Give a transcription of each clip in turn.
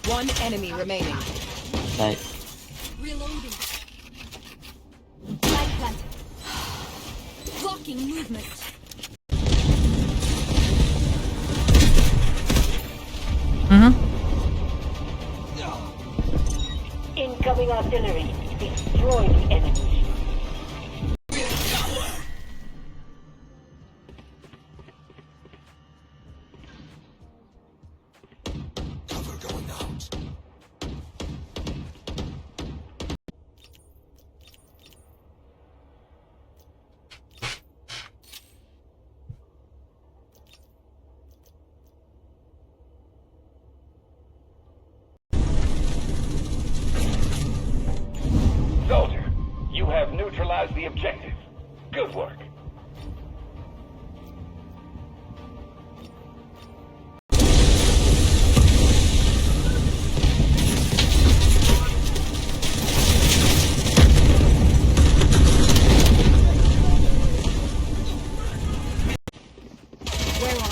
One enemy remaining. Nice. Reloading. Light plant. Blocking movement. Incoming artillery. Destroy the enemy. Soldier, you have neutralized the objective. Good work.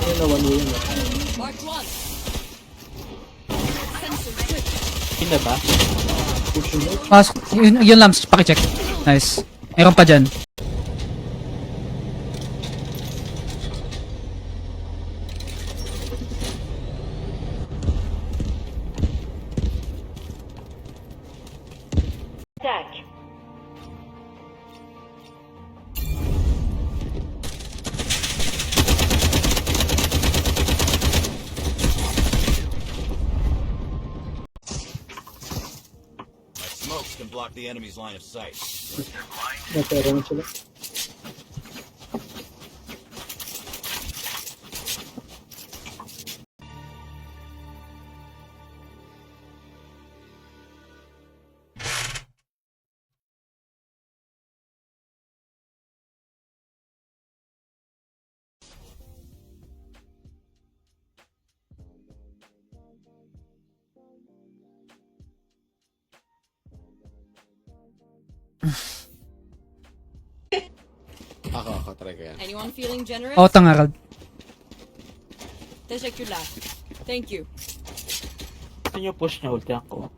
Ayun na, 1 way yun. Mark one. Sensor switch. Yun na ba? Yun lamps, pakicheck. Nice. Meron pa dyan. Attack. Smokes can block the enemy's line of sight. Natera na sila. Ako, try ko yan. Anyone feeling generous? O, tangarad. Teşekkürler. Thank you. Gusto nyo push nyo, ulti ako.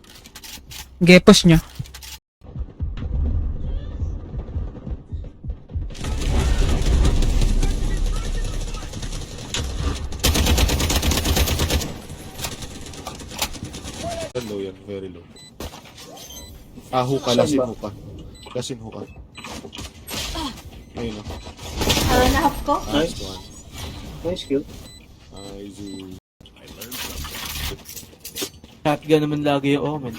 Sige, push nyo. Low yan, very low. Ah, hookah, lasin hookah. Lasin hookah. Ayun o. Nahap ko. Nice one. Nice kill. Nice. Shotgun naman lagi yung omen.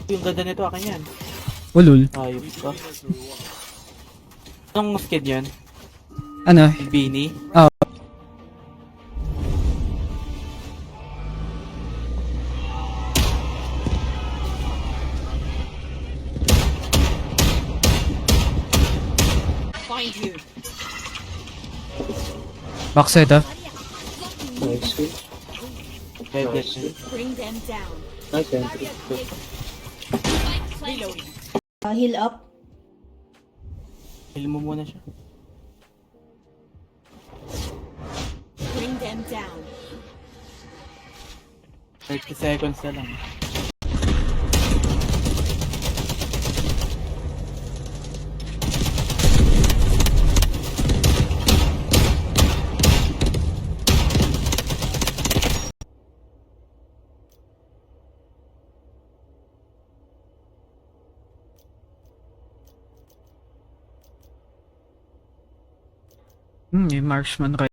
Yung ganda nito akin yan. Ulul. Ayos ka. Anong skin yan? Ano? Beanie? Oh. Find you. Backside ah. Nice kill. Bring them down. Nice entry. Reloading. Heal up. Heal mo muna siya. Bring them down. 30 seconds na lang. Yung marksman right.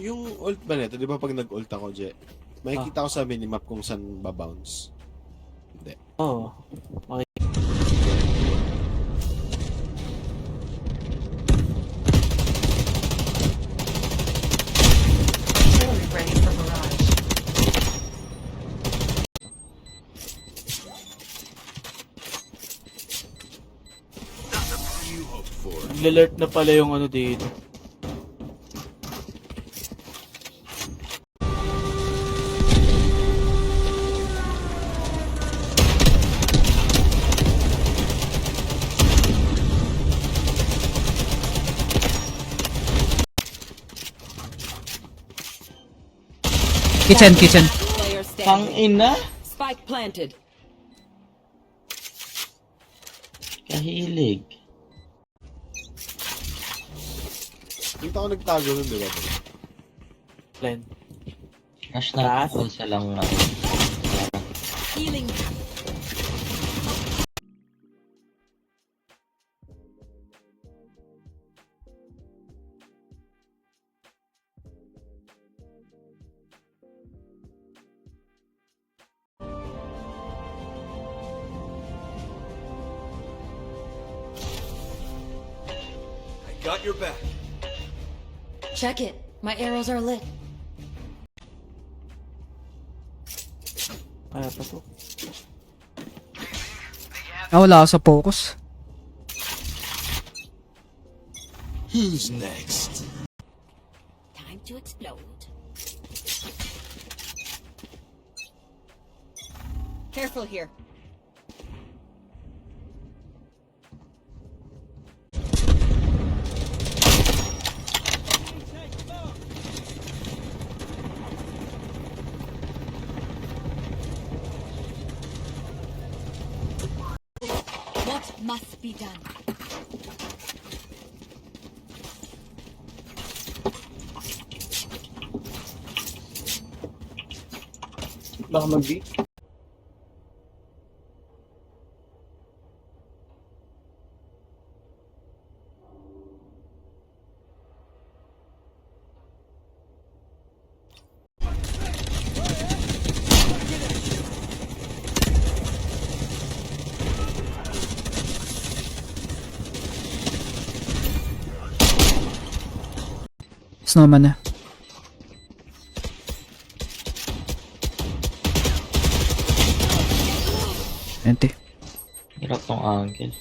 Yung ult ba nito, di ba pag nag-ult ako, Je, makikita ko sa minimap kung saan babounce. Hindi. Oo. Okay. before. Nag-alert na pala yung ano dito. Kitchen, kitchen. Player Pang standing. ina! Spike planted. Kahilig. Yung tao nagtago nun, di ba? Len. Nash Taas. na sa lang na. Healing. I got your back. Check it. My arrows are lit. Kaya pa to. Wala ako sa focus. Who's next? Time to explode. Careful here. What must be done? Baka mag-B. Snowman na. Ente. Hirap tong angle.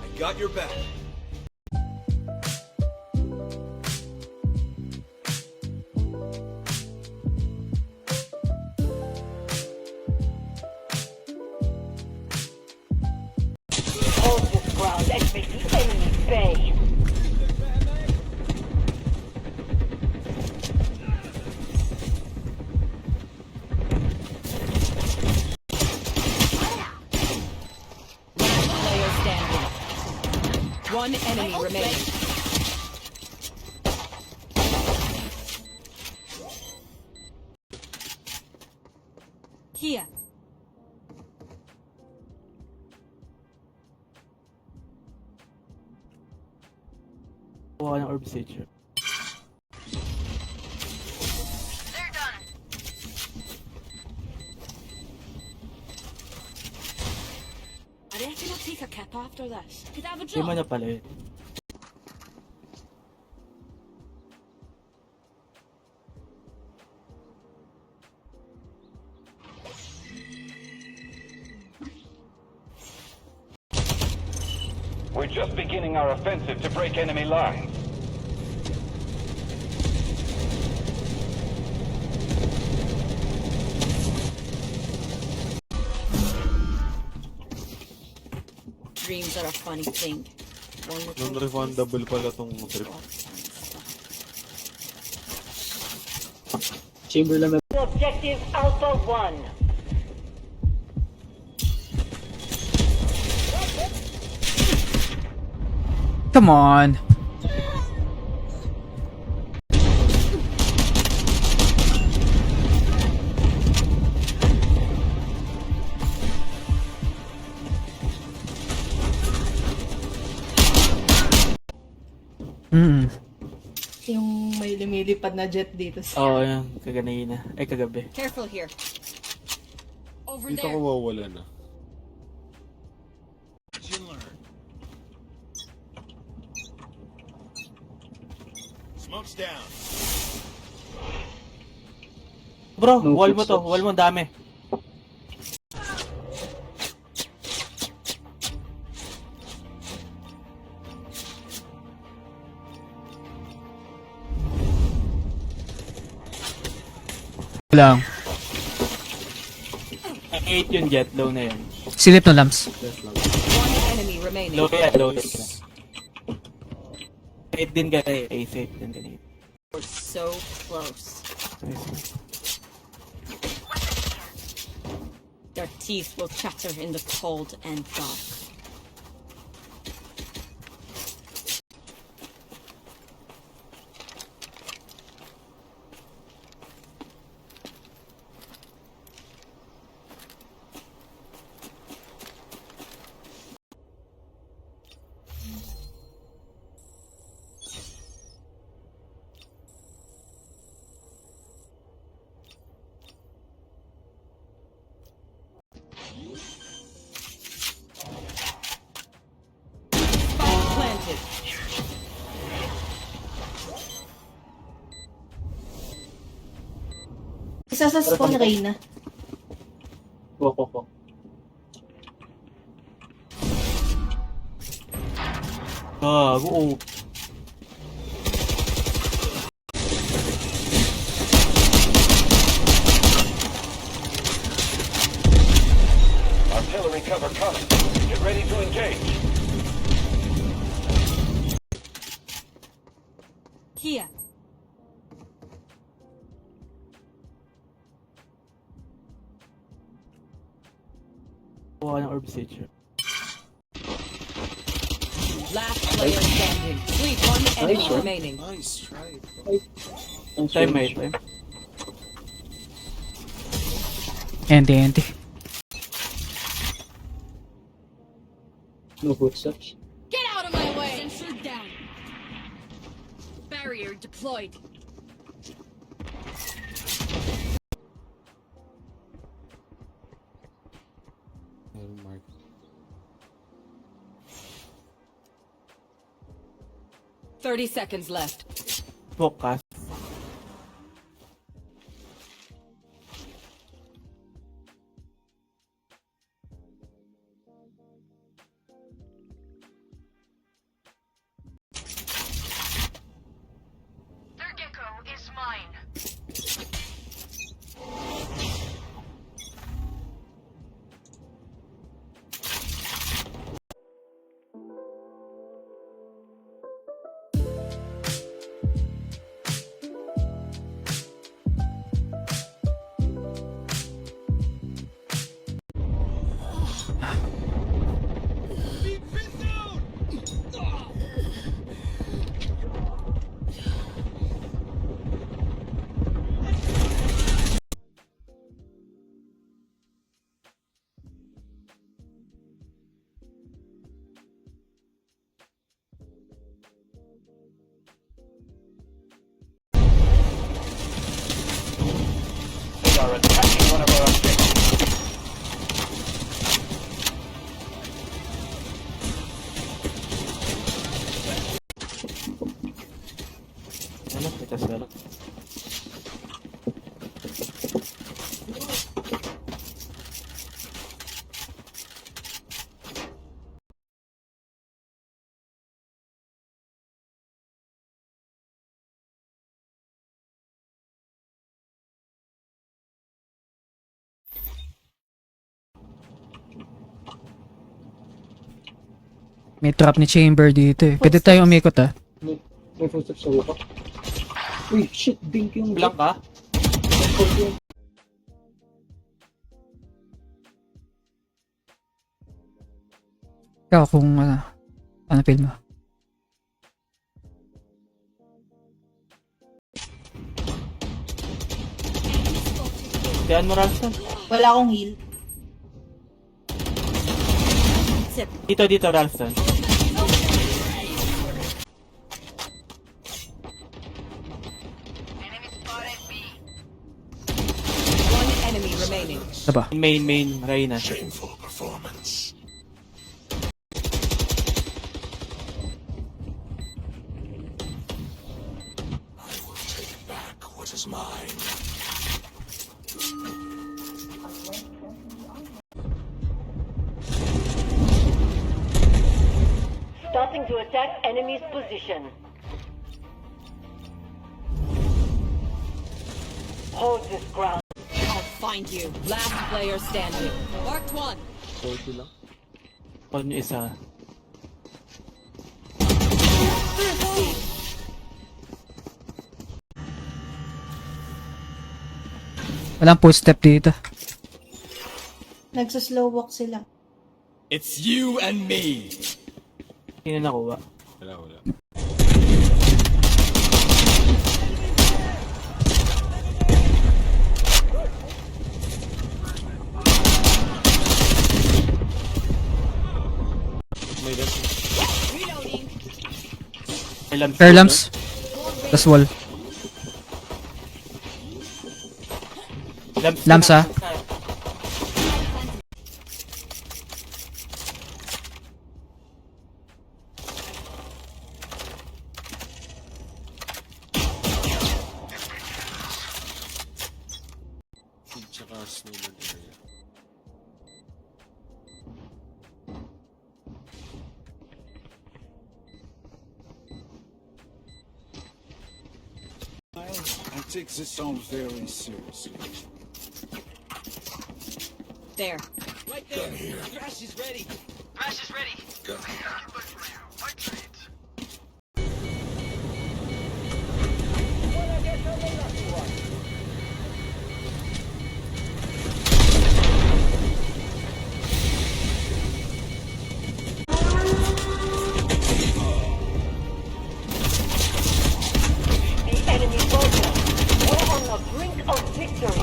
I got your back. Hold this ground and make the enemy pay. Player standing. One enemy remaining. Here. Kuha ng orb sage. I reckon I'll take a cap after this. Could I have a Lima drop? na pala eh. We're just beginning our offensive to break enemy lines. Dreams are a funny thing. One little Non-refundable pala tong trip. Chamber lang na. Objective Alpha 1. Come on. Yung may lumilipad na jet dito sa... Oo, yan. Kaganina. Ay, kagabi. Careful here. Over Dito there. ko mawawala na. Smoke's down. Bro, wall mo to. Wall mo, dami. Lang. 8 yung jet, low na yun. Silip no Lams. One enemy remaining. Low yan, low yan. 8 din ka eh. 8 din kanina. We're so close. Nice. Their teeth will chatter in the cold and dark. Spike planted. Isa sa spawn Reyna. Go. Gago, oh. Artillery cover coming. Get ready to engage. Here. Kuha ng orb signature. Last player standing. One enemy remaining. Nice try. Time, mate. Time. Ente. Get out of my way! Sensor down. Barrier deployed. Mark. 30 seconds left. Smoke cast. Their gecko is mine. They are attacking one of our objectives. Ano? Ito sila. May trap ni Chamber dito eh. Pwede tayong umikot ah. Blank ka? Ikaw kung ano feel mo. Diyan mo, Ralston. Wala akong heal. Dito, Ralston. One enemy remaining. Diba? Main, Reyna. Shameful performance. what is mine. Starting to attack enemy's position. Hold this ground. I'll find you. Last player standing. Marked one. 40 lang. Paano yung isa? Walang full step dito. Nagsa-slow walk sila. It's you and me. Sino nakuha? Wala, wala. May gun. May lamps Air dito. lamps. Tas wall. Lamps, ah. Seed tsaka snowman area. I take this song very seriously. There. Gun here. The enemy soldier. We're on the brink of victory.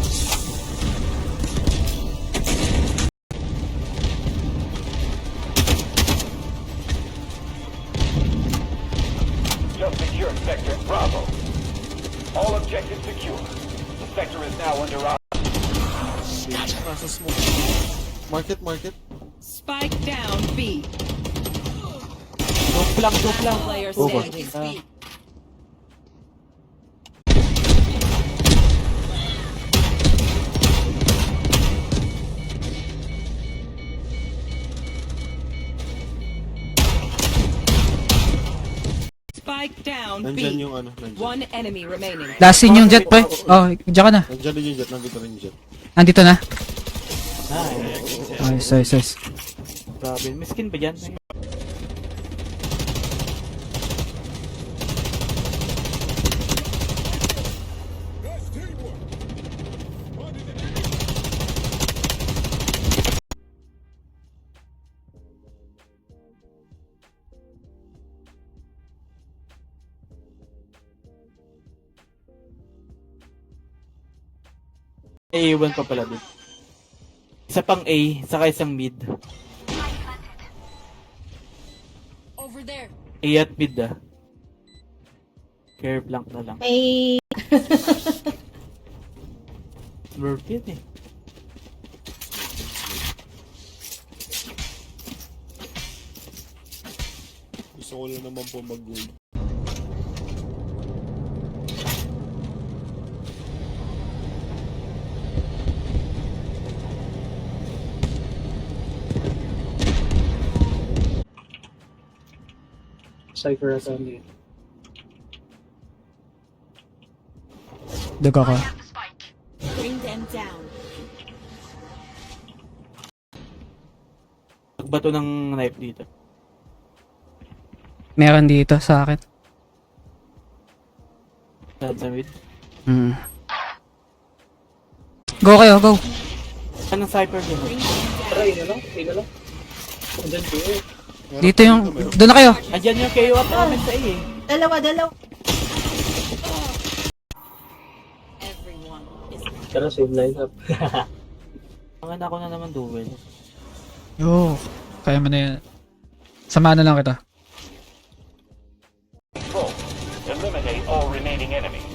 Just secured Sector Bravo. All objectives secure. The sector is now under our... Nasa smoke. Market, market. Spike down B. Joke lang, joke lang. Player Over. standing. Spike down Nandyan B. yung ano, nandyan. One enemy remaining. Last scene yung jet, pre. Oh, diyan ka na. Nandyan din yung jet, nandito rin yung jet. Andito na. Nice. Nice. Grabe. May skin ba dyan? A1 pa pala dun. Isa pang A, saka isang mid. Over there. A at mid ah. Care blank na lang. May... Smurf yun eh. Gusto ko lang naman po mag-gold. Cypher at ano Dug ako. Bring them down. Magbato ng knife dito. Meron dito sa akin. Saan sa mid? Go kayo, go. Anong cypher din? Dito yung... Doon na kayo. Andyan yung KO at namin sa A eh. Dalawa. Everyone is Pangan ako na naman duel. Yo. Kaya mo na yan. Samahan na lang kita. Control. Eliminate all remaining enemies.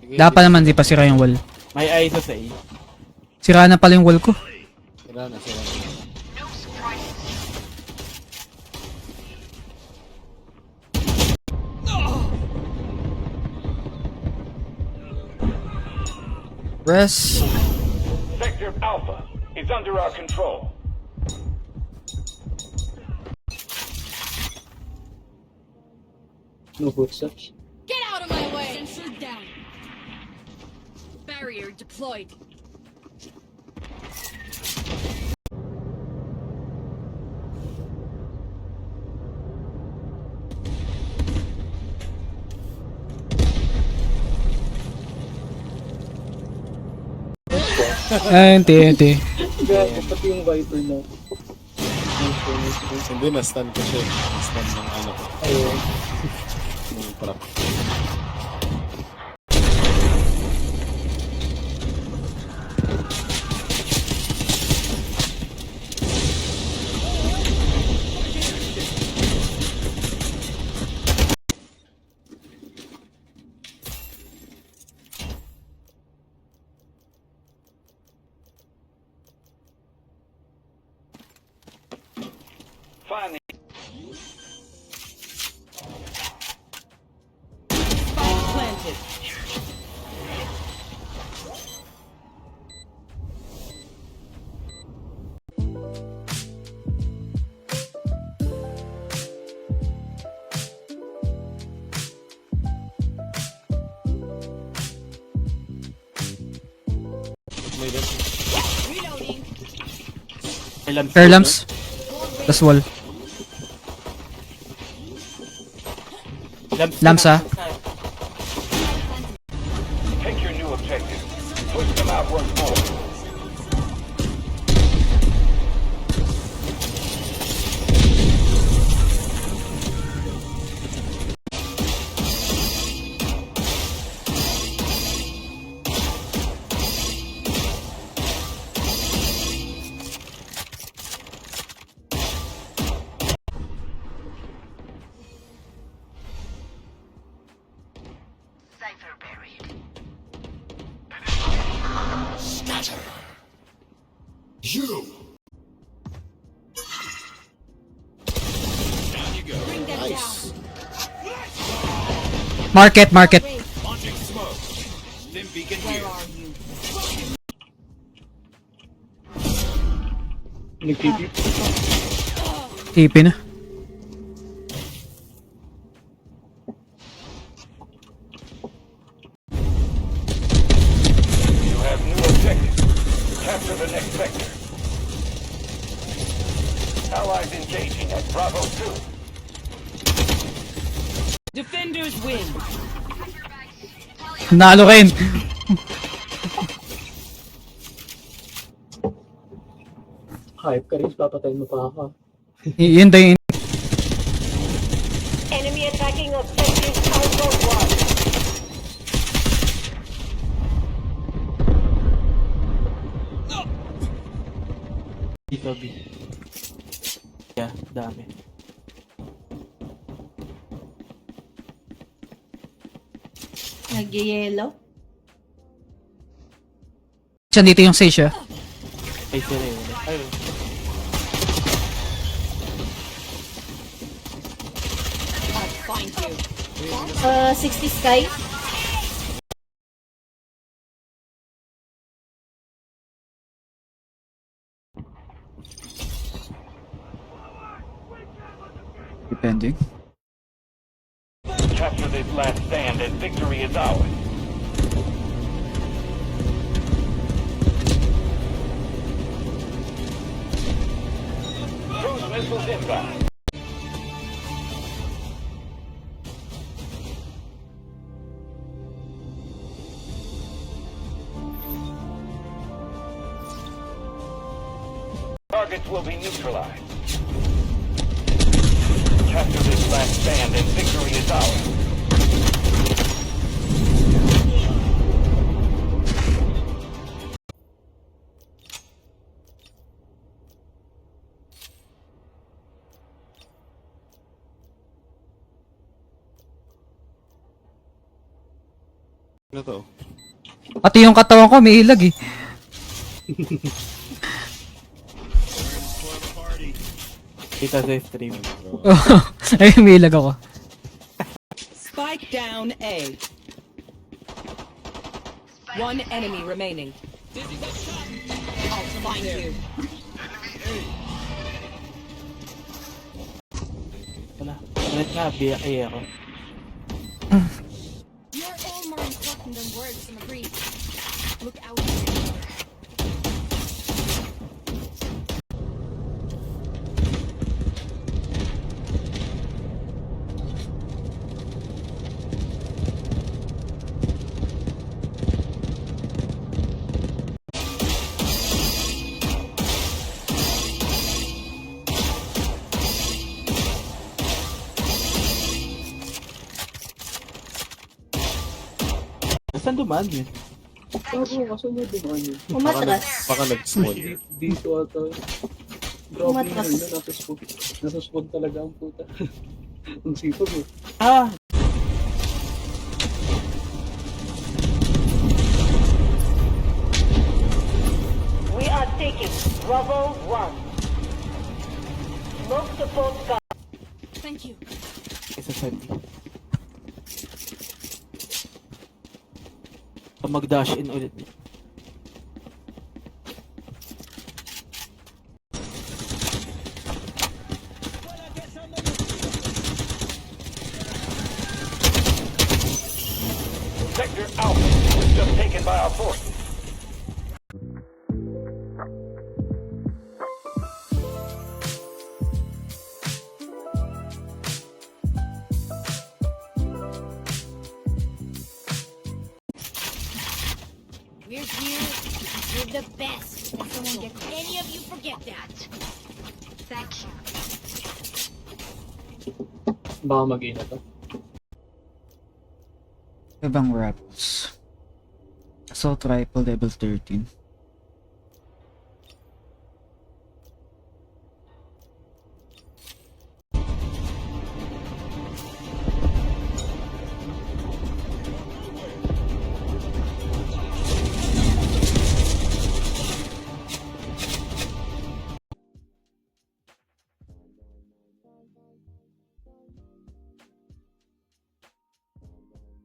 Dapat naman di pa sira yung wall. May ISO sa A. Sira na pala yung wall ko. Sira na, sira na. Rest. Sector Alpha is under our control. Get out of my way! Sensor down. Barrier deployed. Ay, ente. Hindi, na-stun ko siya. Na-stun ng ano ko. Ng prop. Finally, Spike planted. May gun. May lamps. Air lamps. Das wall. Lamps ah. take your new objective. Push them out once more. You! Nice. Market. Launching smoke. Stim beacon here. TP na. You have new objective. Capture the next sector. Allies engaging at Bravo 2. Defenders win. Nalo rin. Yun din. Enemy attacking objective Alpha 1. Dito, B. Yeah, dami. Nag-yellow. Siya dito yung sage ah. Ay, sila yun. Ayun. I'll find you. 60 sky. Depending. Capture this last stand and victory is ours. Cruise missiles inbound. Targets will be neutralized. Capture this last stand and victory is ours. Ano to? Pati yung katawan ko may ilag eh. Kita sa stream. Ay, may ilag ako. Spike down A. One enemy remaining. I'll find you. Wala. Ulit nga, biyak ako. You're all more important than words in a brief. Look out. Saan dumaan yun? Umatras. Baka nag-spawn. Umatras. Ah! We are taking Bravo 1. Smoke support gun. Thank you. Isa sa mag-dash in ulit. Sector Alpha was just taken by our forces. We're here. We're the best. If someone get any of you forget that. Thank you. Baka mag-ina to. Ibang raps. Assault rifle level 13.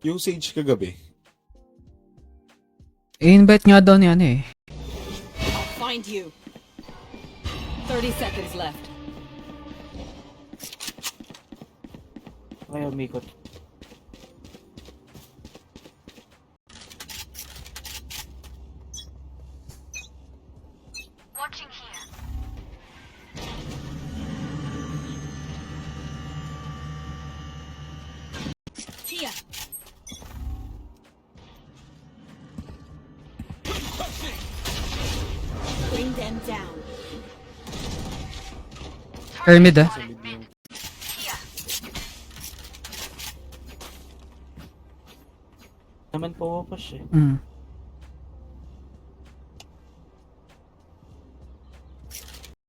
Yung Sage kagabi. I-invite nga daw ni ano eh. I'll find you. 30 seconds left. Kaya umikot. Chia. Bring them down. Hermid ah. Naman po push eh. Mm.